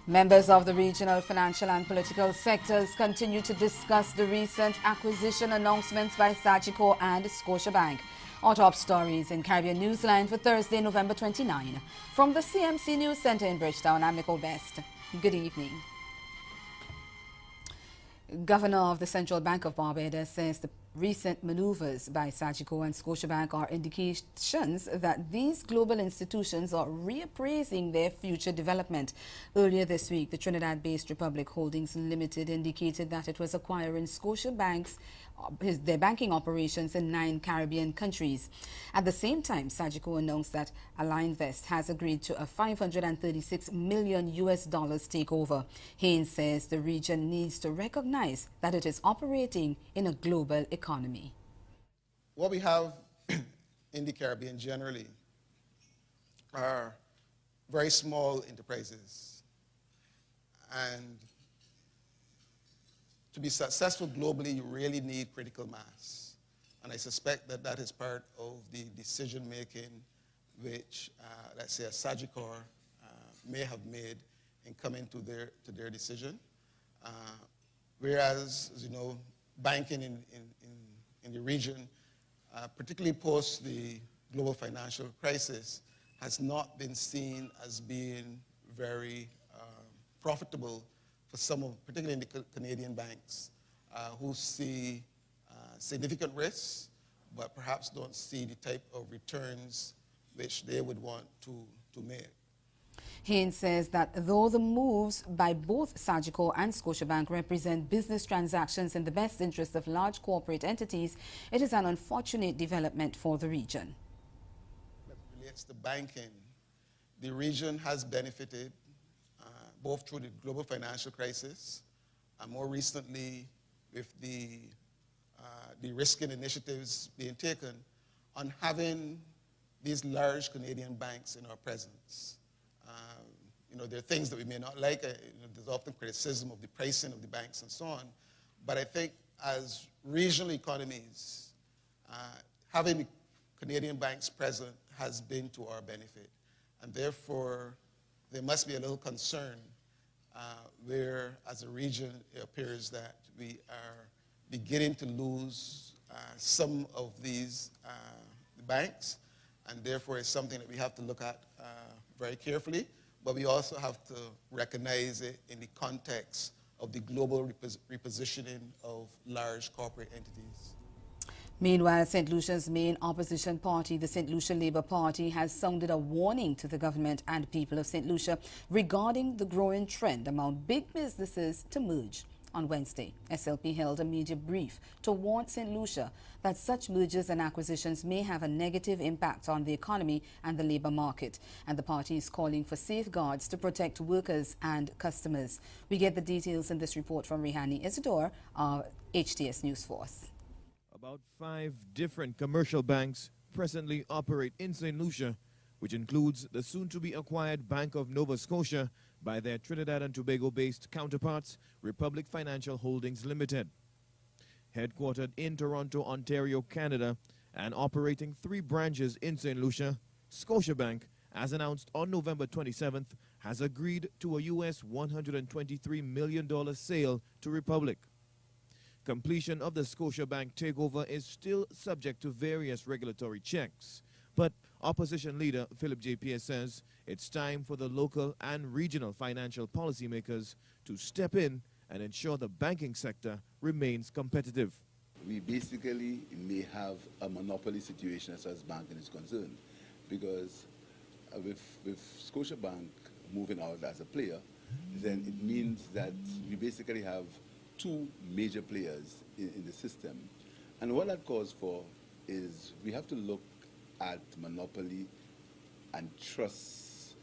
Members of the regional, financial and political sectors continue to discuss the recent acquisition announcements by Sagicor and Scotiabank. Our top stories in Caribbean Newsline for Thursday, November 29. From the CMC News Center in Bridgetown, I'm Nicole Best. Good evening. Governor of the Central Bank of Barbados says the recent maneuvers by Sagicor and Scotiabank are indications that these global institutions are reappraising their future development. Earlier this week, the Trinidad-based Republic Holdings Limited indicated that it was acquiring Scotiabank's their banking operations in 9 Caribbean countries. At the same time, Sagicor announced that Alinvest has agreed to a $536 million takeover. Haynes says the region needs to recognize that it is operating in a global economy. What we have in the Caribbean generally are very small enterprises, and to be successful globally, you really need critical mass. And I suspect that that is part of the decision-making which, let's say, a Sagicor may have made in coming to their decision. Whereas, as you know, banking in the region, particularly post the global financial crisis, has not been seen as being very profitable for some of, particularly in the Canadian banks, who see significant risks, but perhaps don't see the type of returns which they would want to make. Haynes says that though the moves by both Sagicor and Scotiabank represent business transactions in the best interest of large corporate entities, it is an unfortunate development for the region. As it relates to banking, the region has benefited both through the global financial crisis and more recently with the de-risking initiatives being taken on having these large Canadian banks in our presence. You know, there are things that we may not like. There's often criticism of the pricing of the banks and so on. But I think as regional economies, having the Canadian banks present has been to our benefit. And therefore, there must be a little concern where, as a region, it appears that we are beginning to lose some of these banks, and therefore it's something that we have to look at very carefully, but we also have to recognize it in the context of the global repositioning of large corporate entities. Meanwhile, St. Lucia's main opposition party, the St. Lucia Labour Party, has sounded a warning to the government and people of St. Lucia regarding the growing trend among big businesses to merge. On Wednesday, SLP held a media brief to warn St. Lucia that such mergers and acquisitions may have a negative impact on the economy and the labour market, and the party is calling for safeguards to protect workers and customers. We get the details in this report from Rihani Isidore, our HTS News Force. About 5 different commercial banks presently operate in St. Lucia, which includes the soon-to-be-acquired Bank of Nova Scotia by their Trinidad and Tobago-based counterparts, Republic Financial Holdings Limited. Headquartered in Toronto, Ontario, Canada, and operating 3 branches in St. Lucia, Scotiabank, as announced on November 27th, has agreed to a U.S. $123 million sale to Republic. Completion of the Scotiabank takeover is still subject to various regulatory checks, but opposition leader Philip J. Pierce says it's time for the local and regional financial policymakers to step in and ensure the banking sector remains competitive. We basically may have a monopoly situation as far as banking is concerned, because with Scotiabank moving out as a player, then it means that we basically have 2 major players in the system. And what that calls for is we have to look at monopoly and trust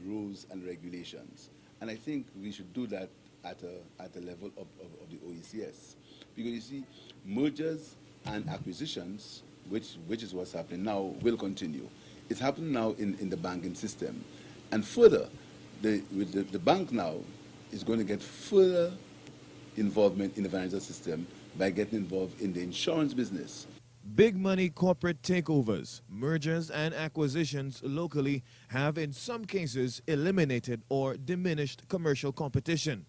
rules and regulations. And I think we should do that at a level of the OECS. Because you see, mergers and acquisitions, which is what's happening now, will continue. It's happening now in the banking system. And further, the bank now is going to get further involvement in the financial system by getting involved in the insurance business. Big money corporate takeovers, mergers, and acquisitions locally have in some cases eliminated or diminished commercial competition.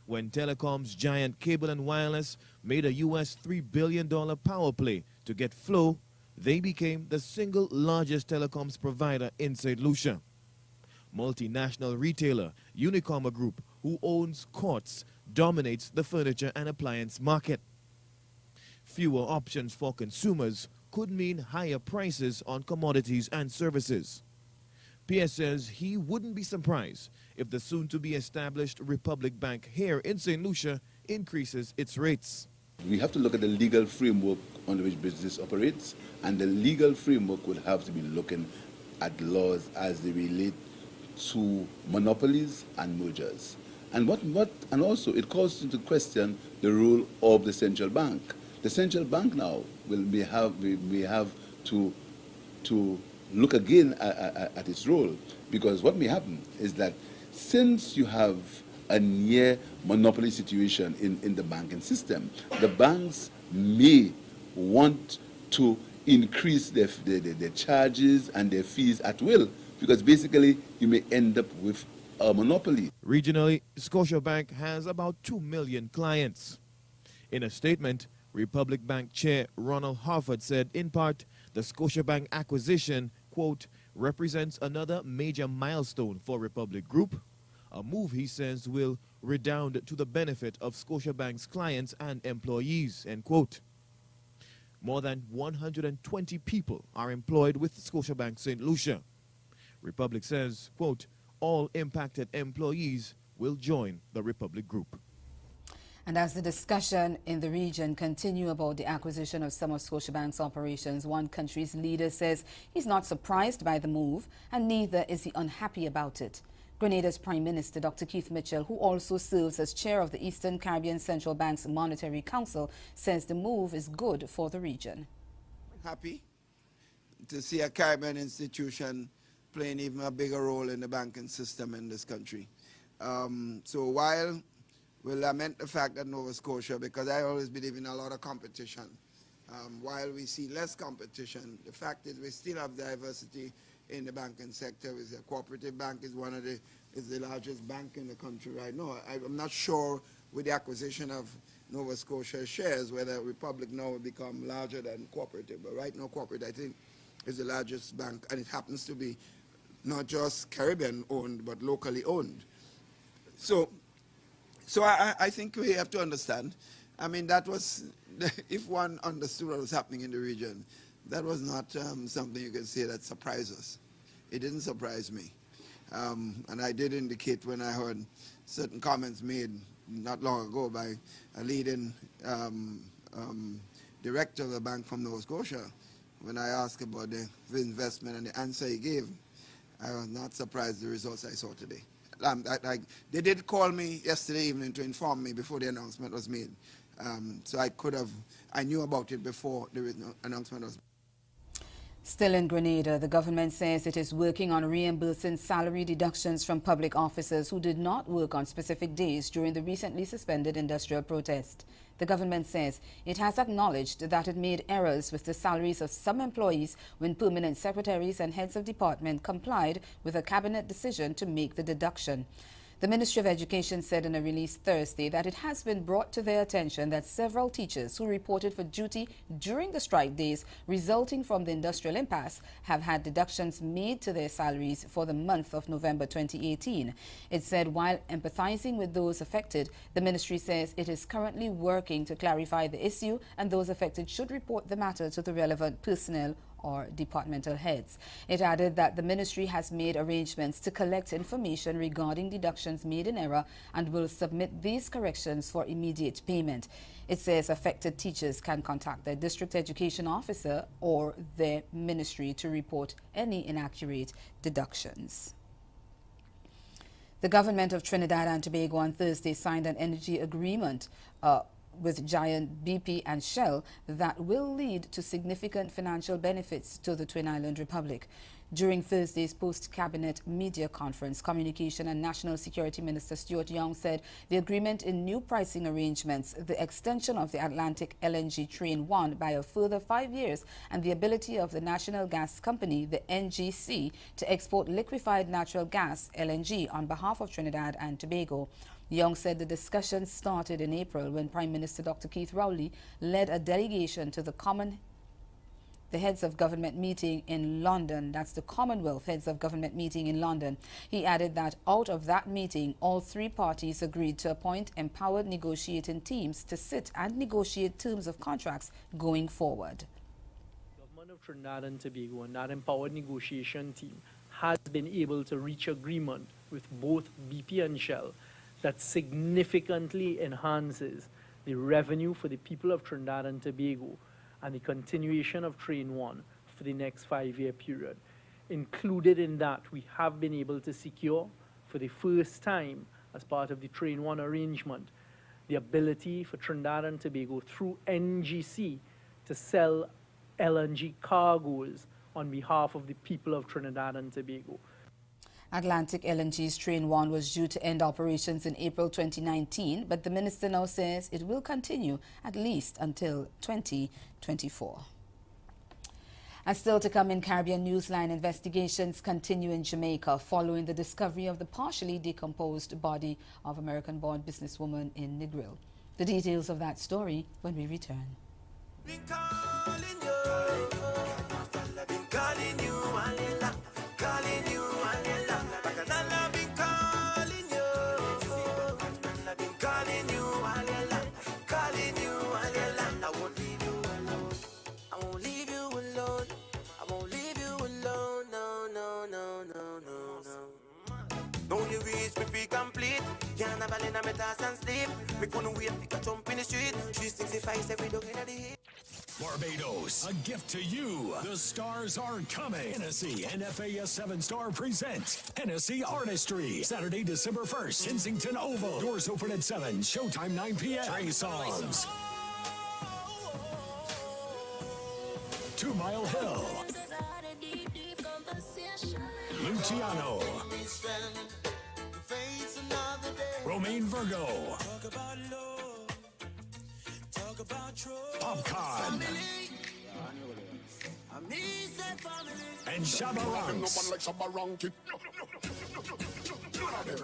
When telecom's giant Cable and Wireless made a US $3 billion power play to get Flow, they became the single largest telecoms provider in St. Lucia. Multinational retailer Unicommerce Group, who owns Courts, dominates the furniture and appliance market. Fewer options for consumers could mean higher prices on commodities and services. Pierre says he wouldn't be surprised if the soon-to-be-established Republic Bank here in St. Lucia increases its rates. We have to look at the legal framework under which business operates, and the legal framework would have to be looking at laws as they relate to monopolies and mergers. And also it calls into question the role of the central bank. The central bank now may have to look again at its role, because what may happen is that since you have a near monopoly situation in the banking system, the banks may want to increase their charges and their fees at will, because basically you may end up with a monopoly. Regionally, Scotiabank has about 2 million clients. In a statement, Republic Bank Chair Ronald Harford said, in part, the Scotiabank acquisition, quote, represents another major milestone for Republic Group, a move he says will redound to the benefit of Scotiabank's clients and employees, end quote. More than 120 people are employed with Scotiabank St. Lucia. Republic says, quote, all impacted employees will join the Republic Group. And as the discussion in the region continue about the acquisition of some of Scotiabank's operations, one country's leader says he's not surprised by the move, and neither is he unhappy about it. Grenada's Prime Minister, Dr. Keith Mitchell, who also serves as chair of the Eastern Caribbean Central Bank's Monetary Council, says the move is good for the region. Happy to see a Caribbean institution playing even a bigger role in the banking system in this country. So while we lament the fact that Nova Scotia, because I always believe in a lot of competition, while we see less competition, the fact is we still have diversity in the banking sector. The cooperative bank is is the largest bank in the country right now. I'm not sure with the acquisition of Nova Scotia shares whether Republic now will become larger than cooperative, but right now cooperative, I think, is the largest bank, and it happens to be not just Caribbean owned but locally owned. So I think we have to understand. I mean, that was, if one understood what was happening in the region, that was not something you can say that surprised us. It didn't surprise me. And I did indicate when I heard certain comments made not long ago by a leading director of the bank from Nova Scotia, when I asked about the investment and the answer he gave, I was not surprised the results I saw today. They did call me yesterday evening to inform me before the announcement was made. So I knew about it before the announcement was made. Still in Grenada, the government says it is working on reimbursing salary deductions from public officers who did not work on specific days during the recently suspended industrial protest. The government says it has acknowledged that it made errors with the salaries of some employees when permanent secretaries and heads of department complied with a cabinet decision to make the deduction. The Ministry of Education said in a release Thursday that it has been brought to their attention that several teachers who reported for duty during the strike days resulting from the industrial impasse have had deductions made to their salaries for the month of November 2018. It said while empathizing with those affected, the ministry says it is currently working to clarify the issue, and those affected should report the matter to the relevant personnel or departmental heads. It added that the ministry has made arrangements to collect information regarding deductions made in error and will submit these corrections for immediate payment. It says affected teachers can contact their district education officer or their ministry to report any inaccurate deductions. The government of Trinidad and Tobago on Thursday signed an energy agreement with giant BP and Shell that will lead to significant financial benefits to the Twin Island Republic. During Thursday's post-cabinet media conference, Communication and National Security Minister Stuart Young said the agreement in new pricing arrangements, the extension of the Atlantic LNG Train 1 by a further 5 years, and the ability of the National Gas Company, the NGC, to export liquefied natural gas, LNG, on behalf of Trinidad and Tobago. Young said the discussions started in April when Prime Minister Dr. Keith Rowley led a delegation to the Heads of Government meeting in London. That's the Commonwealth Heads of Government meeting in London. He added that out of that meeting, all three parties agreed to appoint empowered negotiating teams to sit and negotiate terms of contracts going forward. The government of Trinidad and Tobago and that empowered negotiation team has been able to reach agreement with both BP and Shell that significantly enhances the revenue for the people of Trinidad and Tobago and the continuation of Train 1 for the next 5-year period. Included in that, we have been able to secure, for the first time as part of the Train 1 arrangement, the ability for Trinidad and Tobago through NGC to sell LNG cargoes on behalf of the people of Trinidad and Tobago. Atlantic LNG's Train 1 was due to end operations in April 2019, but the minister now says it will continue at least until 2024. And still to come in Caribbean Newsline, investigations continue in Jamaica following the discovery of the partially decomposed body of American-born businesswoman in Negril. The details of that story when we return. Barbados, a gift to you. The stars are coming. Hennessy and FAS 7-Star presents Hennessy Artistry. Saturday, December 1st, Kensington Oval. Doors open at 7, showtime 9 p.m. Trey songs. 2 Mile Hill. Luciano. Romaine Virgo. Popcorn. And Shabba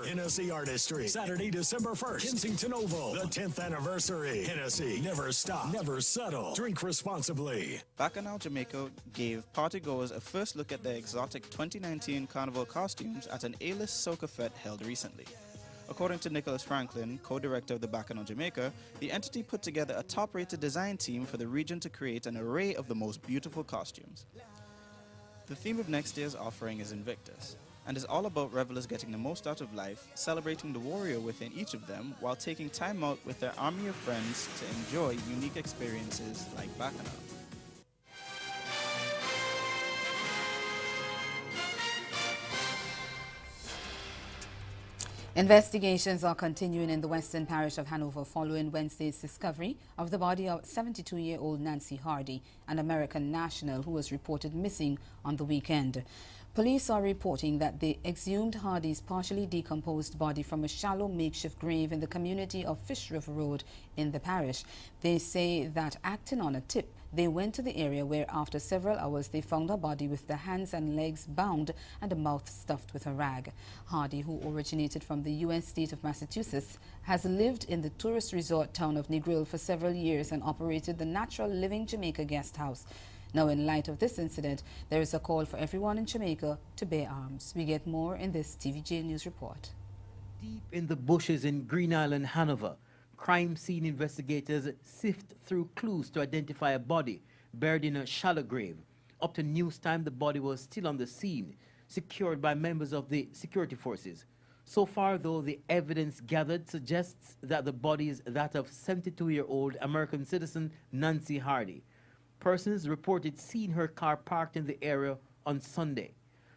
Hennessy Artistry. Saturday, December 1st. Kensington Oval. The 10th anniversary. Hennessy. Never stop. Never settle. Drink responsibly. Bacchanal Jamaica gave partygoers a first look at their exotic 2019 carnival costumes at an A-list soca fete held recently. According to Nicholas Franklin, co-director of the Bacchanal Jamaica, the entity put together a top-rated design team for the region to create an array of the most beautiful costumes. The theme of next year's offering is Invictus, and is all about revelers getting the most out of life, celebrating the warrior within each of them, while taking time out with their army of friends to enjoy unique experiences like Bacchanal. Investigations are continuing in the western parish of Hanover following Wednesday's discovery of the body of 72-year-old Nancy Hardy, an American national who was reported missing on the weekend. Police are reporting that they exhumed Hardy's partially decomposed body from a shallow makeshift grave in the community of Fish River Road in the parish. They say that acting on a tip, they went to the area where after several hours they found her body with the hands and legs bound and a mouth stuffed with a rag. Hardy, who originated from the U.S. state of Massachusetts, has lived in the tourist resort town of Negril for several years and operated the Natural Living Jamaica Guest House. Now, in light of this incident, there is a call for everyone in Jamaica to bear arms. We get more in this TVJ News report. Deep in the bushes in Green Island, Hanover, crime scene investigators sift through clues to identify a body buried in a shallow grave. Up to news time, the body was still on the scene, secured by members of the security forces. So far, though, the evidence gathered suggests that the body is that of 72-year-old American citizen Nancy Hardy. Persons reported seeing her car parked in the area on Sunday.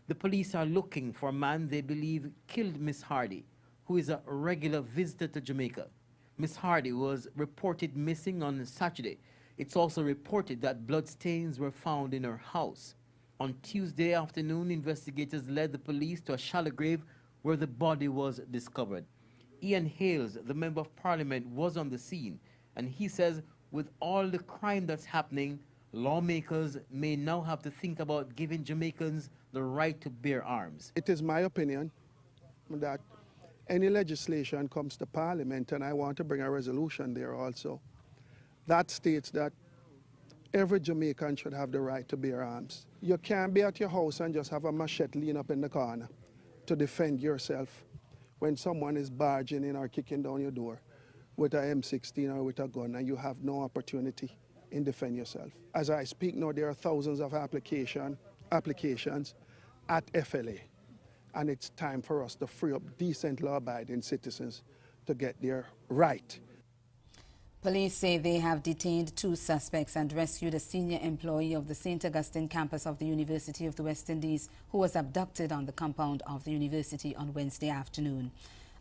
The police are looking for a man they believe killed Miss Hardy, who is a regular visitor to Jamaica. Miss Hardy was reported missing on Saturday. It's also reported that bloodstains were found in her house. On Tuesday afternoon, investigators led the police to a shallow grave where the body was discovered. Ian Hales, the Member of Parliament, was on the scene, and he says with all the crime that's happening, lawmakers may now have to think about giving Jamaicans the right to bear arms. It is my opinion that any legislation comes to Parliament, and I want to bring a resolution there also, that states that every Jamaican should have the right to bear arms. You can't be at your house and just have a machete lean up in the corner to defend yourself when someone is barging in or kicking down your door with a M16 or with a gun, and you have no opportunity in defend yourself. As I speak now, there are thousands of applications at FLA, and it's time for us to free up decent law-abiding citizens to get their right. Police say they have detained 2 suspects and rescued a senior employee of the St. Augustine campus of the University of the West Indies who was abducted on the compound of the university on Wednesday afternoon.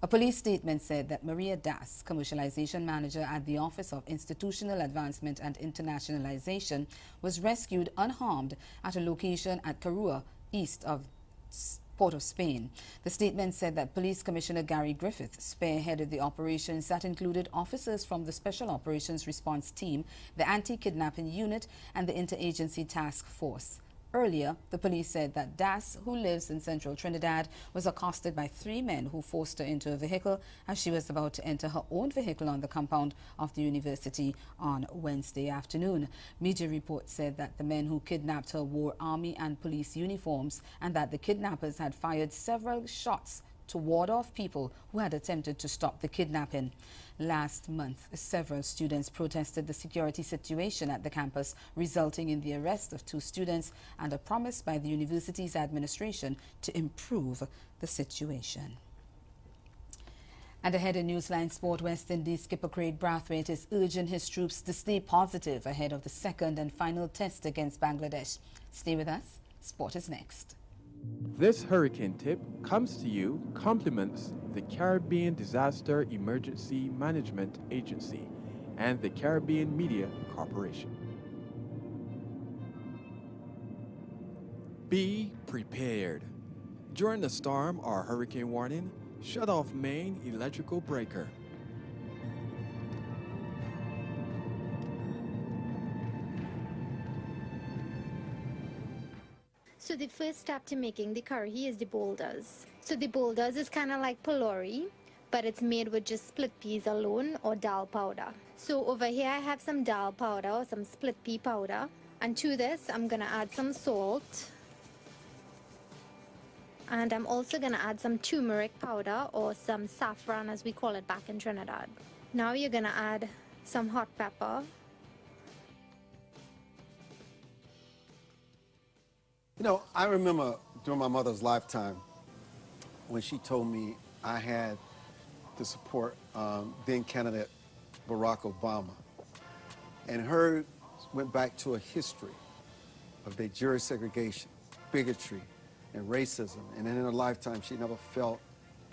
A police statement said that Maria Das, commercialization manager at the Office of Institutional Advancement and Internationalization, was rescued unharmed at a location at Carua, east of Port of Spain. The statement said that Police Commissioner Gary Griffith spearheaded the operations that included officers from the Special Operations Response Team, the Anti-Kidnapping Unit, and the Interagency Task Force. Earlier, the police said that Das, who lives in central Trinidad, was accosted by 3 men who forced her into a vehicle as she was about to enter her own vehicle on the compound of the university on Wednesday afternoon. Media reports said that the men who kidnapped her wore army and police uniforms and that the kidnappers had fired several shots to ward off people who had attempted to stop the kidnapping. Last month, several students protested the security situation at the campus, resulting in the arrest of 2 students and a promise by the university's administration to improve the situation. And ahead in Newsline Sport, West Indies skipper Craig Brathwaite is urging his troops to stay positive ahead of the second and final test against Bangladesh. Stay with us. Sport is next. This hurricane tip comes to you compliments the Caribbean Disaster Emergency Management Agency and the Caribbean Media Corporation. Be prepared. During the storm or hurricane warning, shut off main electrical breaker. So the first step to making the curry is the boulders. So the boulders is kind of like pylori, but it's made with just split peas alone or dal powder. So over here I have some dal powder or some split pea powder. And to this I'm gonna add some salt. And I'm also gonna add some turmeric powder or some saffron as we call it back in Trinidad. Now you're gonna add some hot pepper. You know, I remember during my mother's lifetime when she told me I had to support then candidate Barack Obama. And her went back to a history of their jury segregation, bigotry, and racism. And in her lifetime, she never felt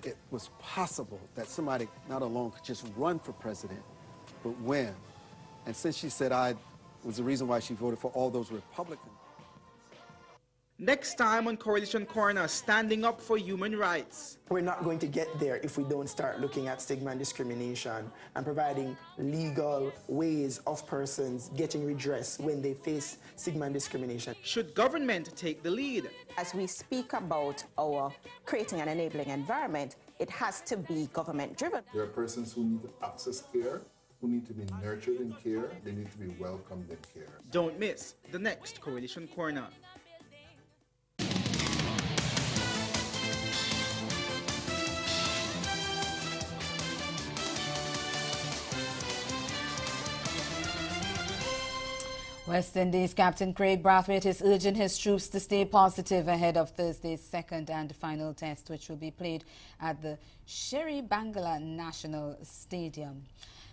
it was possible that somebody not alone could just run for president, but win. And since she said I was the reason why she voted for all those Republicans. Next time on Coalition Corner, standing up for human rights. We're not going to get there if we don't start looking at stigma and discrimination and providing legal ways of persons getting redress when they face stigma and discrimination. Should government take the lead? As we speak about our creating an enabling environment, it has to be government driven. There are persons who need to access care, who need to be nurtured in care, they need to be welcomed in care. Don't miss the next Coalition Corner. West Indies captain Craig Brathwaite is urging his troops to stay positive ahead of Thursday's second and final test, which will be played at the Sherry Bangala National Stadium.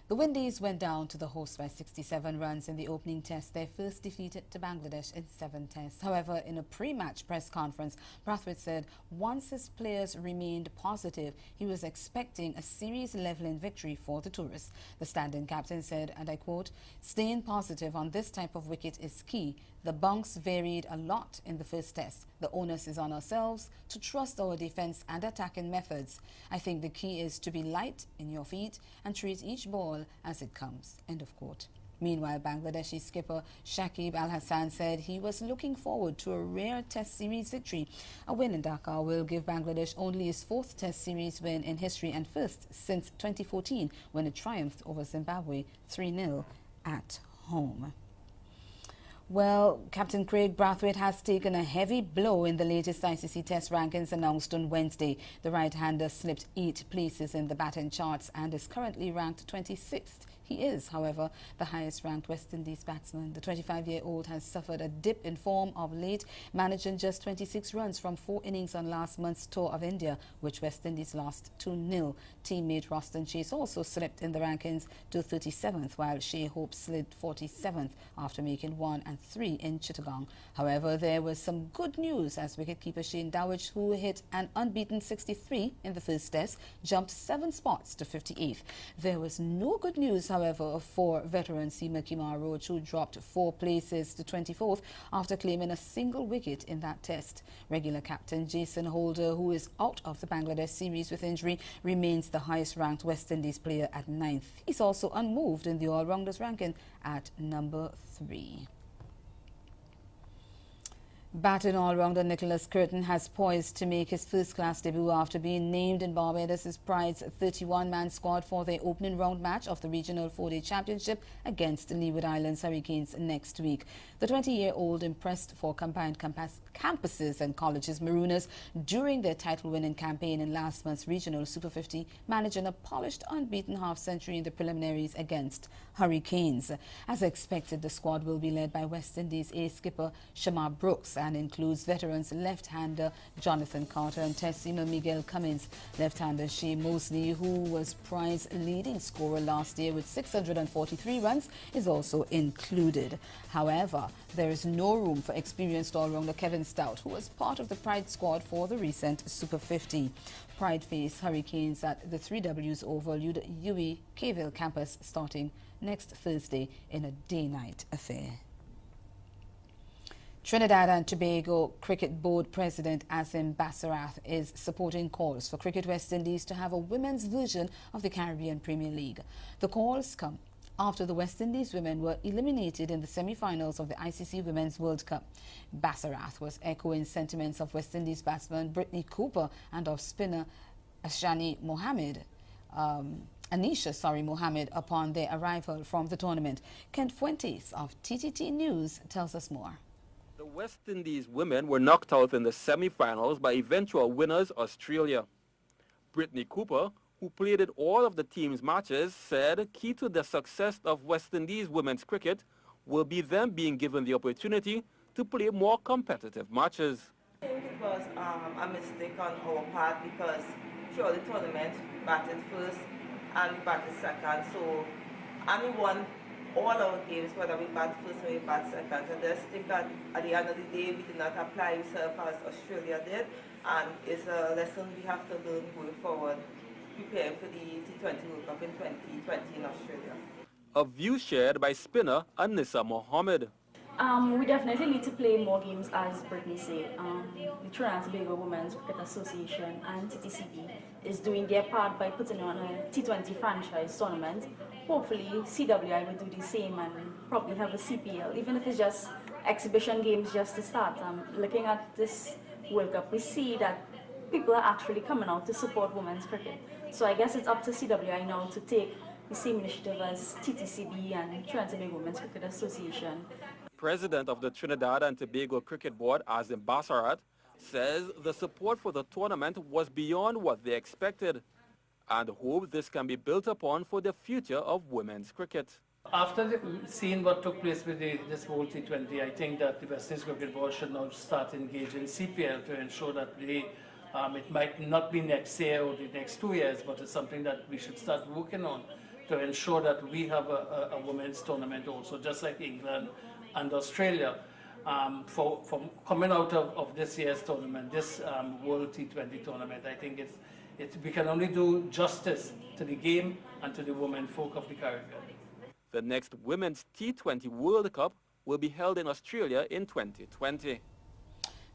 The Windies went down to the host by 67 runs in the opening test, their first defeat to Bangladesh in 7 tests. However, in a pre-match press conference, Brathwaite said once his players remained positive, he was expecting a series-leveling victory for the tourists. The stand-in captain said, and I quote, "Staying positive on this type of wicket is key. The bunks varied a lot in the first test. The onus is on ourselves to trust our defense and attacking methods. I think the key is to be light in your feet and treat each ball as it comes." End of quote. Meanwhile, Bangladeshi skipper Shakib Al Hassan said he was looking forward to a rare Test series victory. A win in Dhaka will give Bangladesh only its 4th Test series win in history and first since 2014 when it triumphed over Zimbabwe 3-0 at home. Well, Captain Craig Brathwaite has taken a heavy blow in the latest ICC Test rankings announced on Wednesday. The right-hander slipped 8 places in the batting charts and is currently ranked 26th. He is, however, the highest-ranked West Indies batsman. The 25-year-old has suffered a dip in form of late, managing just 26 runs from 4 innings on last month's tour of India, which West Indies lost 2-0. Teammate Roston Chase also slipped in the rankings to 37th, while Shea Hope slid 47th after making 1 and 3 in Chittagong. However, there was some good news as wicketkeeper Shane Dowich, who hit an unbeaten 63 in the first test, jumped 7 spots to 58th. There was no good news, however, for veteran Seema Kumar Roach, who dropped 4 places to 24th after claiming a single wicket in that test. Regular captain Jason Holder, who is out of the Bangladesh series with injury, remains the highest-ranked West Indies player at 9th. He's also unmoved in the all-rounders ranking at number 3. Batting all-rounder Nicholas Curtin has poised to make his first-class debut after being named in Barbados' Pride's 31-man squad for their opening round match of the Regional 4-Day Championship against Leeward Islands Hurricanes next week. The 20-year-old impressed for combined campuses and colleges Marooners during their title-winning campaign in last month's Regional Super 50, managing a polished unbeaten half-century in the preliminaries against Hurricanes. As expected, the squad will be led by West Indies ace skipper Shamar Brooks and includes veterans left-hander Jonathan Carter and test seamer Miguel Cummins. Left-hander Shea Mosley, who was Pride's leading scorer last year with 643 runs, is also included. However, there is no room for experienced all-rounder Kevin Stout, who was part of the Pride squad for the recent Super 50. Pride face Hurricanes at the 3Ws Oval UWE Caville campus starting next Thursday in a day-night affair. Trinidad and Tobago Cricket Board President Asim Basarath is supporting calls for Cricket West Indies to have a women's version of the Caribbean Premier League. The calls come after the West Indies women were eliminated in the semi-finals of the ICC Women's World Cup. Basarath was echoing sentiments of West Indies batsman Brittany Cooper and of spinner Anisha Mohammed upon their arrival from the tournament. Kent Fuentes of TTT News tells us more. The West Indies women were knocked out in the semi-finals by eventual winners Australia. Brittany Cooper, who played in all of the team's matches, said key to the success of West Indies women's cricket will be them being given the opportunity to play more competitive matches. I think it was a mistake on our part because throughout the tournament we batted first and we batted second, so we won all our games, whether we bat first or we bat second. I just think that at the end of the day we did not apply ourselves as Australia did, and it's a lesson we have to learn going forward, preparing for the T20 World Cup in 2020 in Australia. A view shared by spinner Anisha Mohammed. We definitely need to play more games, as Brittany said. The Trinidad and Tobago Women's Cricket Association and TTCB is doing their part by putting on a T20 franchise tournament. Hopefully CWI will do the same and probably have a CPL, even if it's just exhibition games just to start. Looking at this World Cup, we see that people are actually coming out to support women's cricket. So I guess it's up to CWI now to take the same initiative as TTCB and Trinidad and Tobago Women's Cricket Association. President of the Trinidad and Tobago Cricket Board, Asim Basarath, says the support for the tournament was beyond what they expected and hope this can be built upon for the future of women's cricket. After seeing what took place with this whole T20, I think that the West Indies Cricket Board should now start engaging CPL to ensure that they, it might not be next year or the next 2 years, but it's something that we should start working on to ensure that we have a women's tournament also, just like England and Australia. For coming out of this year's tournament, this World T20 tournament, I think we can only do justice to the game and to the women folk of the Caribbean. The next Women's T20 World Cup will be held in Australia in 2020.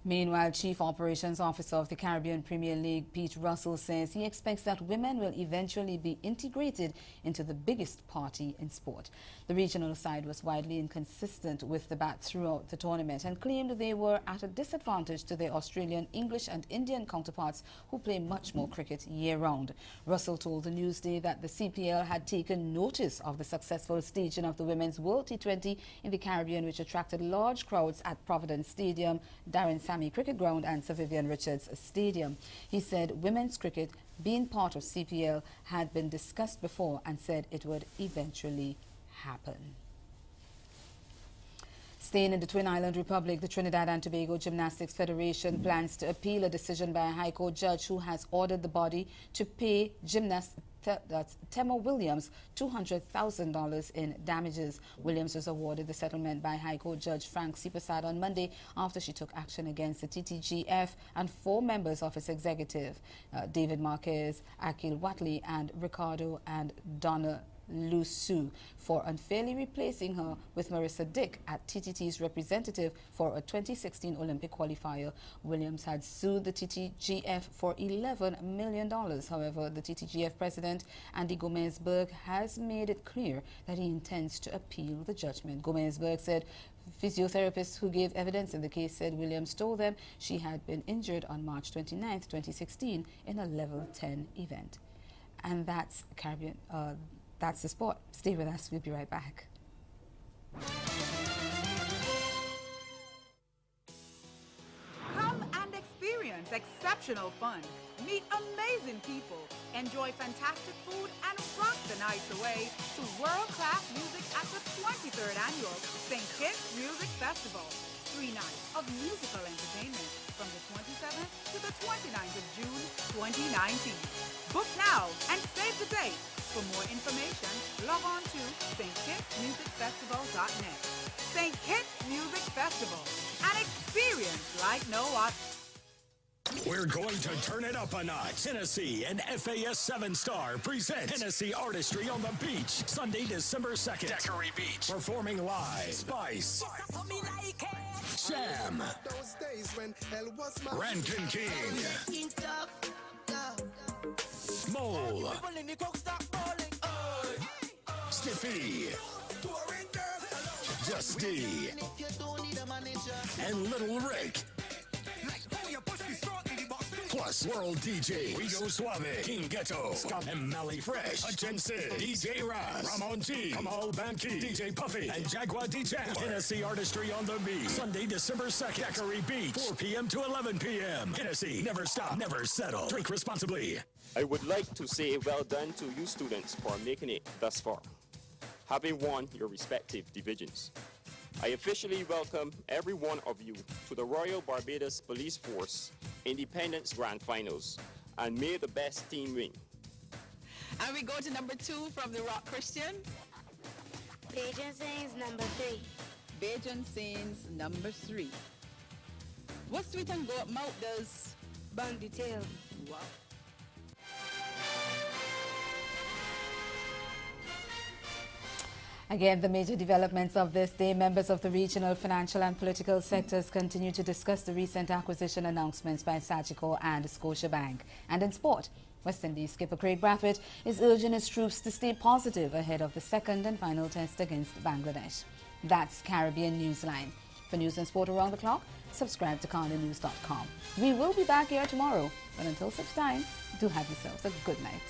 Meanwhile, Chief Operations Officer of the Caribbean Premier League, Pete Russell, says he expects that women will eventually be integrated into the biggest party in sport. The regional side was widely inconsistent with the bat throughout the tournament and claimed they were at a disadvantage to their Australian, English and Indian counterparts who play much more cricket year-round. Russell told the Newsday that the CPL had taken notice of the successful staging of the Women's World T20 in the Caribbean, which attracted large crowds at Providence Stadium, Darren Sammy Cricket Ground and Sir Vivian Richards Stadium. He said women's cricket, being part of CPL, had been discussed before and said it would eventually happen. Staying in the Twin Island Republic, the Trinidad and Tobago Gymnastics Federation plans to appeal a decision by a High Court judge who has ordered the body to pay gymnast Tema Williams $200,000 in damages. Williams was awarded the settlement by High Court Judge Frank Sipasad on Monday after she took action against the TTGF and 4 members of its executive, David Marquez, Akil Watley, and Ricardo and Donna Lusu, for unfairly replacing her with Marissa Dick at TTT's representative for a 2016 Olympic qualifier. Williams had sued the TTGF for $11 million. However, the TTGF president, Andy Gomez-Berg, has made it clear that he intends to appeal the judgment. Gomez-Berg said physiotherapists who gave evidence in the case said Williams told them she had been injured on March 29, 2016 in a level 10 event. And that's Caribbean. That's the sport. Stay with us. We'll be right back. Come and experience exceptional fun. Meet amazing people. Enjoy fantastic food and rock the nights away to world-class music at the 23rd Annual St. Kitts Music Festival. 3 nights of musical entertainment from the 27th to the 29th of June 2019. Book now and save the date. For more information, log on to stkittsmusicfestival.net. St. Kitts Music Festival, an experience like no other. We're going to turn it up a notch. Hennessy and FAS 7-Star present Hennessy Artistry on the Beach, Sunday, December 2nd. Daiquiri Beach. Performing live, Spice, Sham, Rankin King, Mole, Stiffy, Justy, and Little Rick. Plus World DJ, Rigo Suave, King Ghetto, Scott and Mally Fresh, Hutchin Sid, DJ Raz, Ramon G, Kamal Banky, DJ Puffy, and Jaguar DJ. Hennessy Artistry on the Beach, Sunday, December 2nd, Daiquiri Beach, 4 p.m. to 11 p.m. Hennessy, never stop, never settle. Drink responsibly. I would like to say well done to you students for making it thus far, having won your respective divisions. I officially welcome every one of you to the Royal Barbados Police Force Independence Grand Finals, and may the best team win. And we go to number 2 from the Rock Christian. Bajan Saints number 3. Bajan Saints number 3. What Sweet and Go Up Mouth does? Bang the tail. Wow. Again, the major developments of this day, members of the regional, financial and political sectors continue to discuss the recent acquisition announcements by Sagicor and Scotiabank. And in sport, West Indies skipper Craig Brathwaite is urging his troops to stay positive ahead of the second and final test against Bangladesh. That's Caribbean Newsline. For news and sport around the clock, subscribe to CarlinNews.com. We will be back here tomorrow, but until such time, do have yourselves a good night.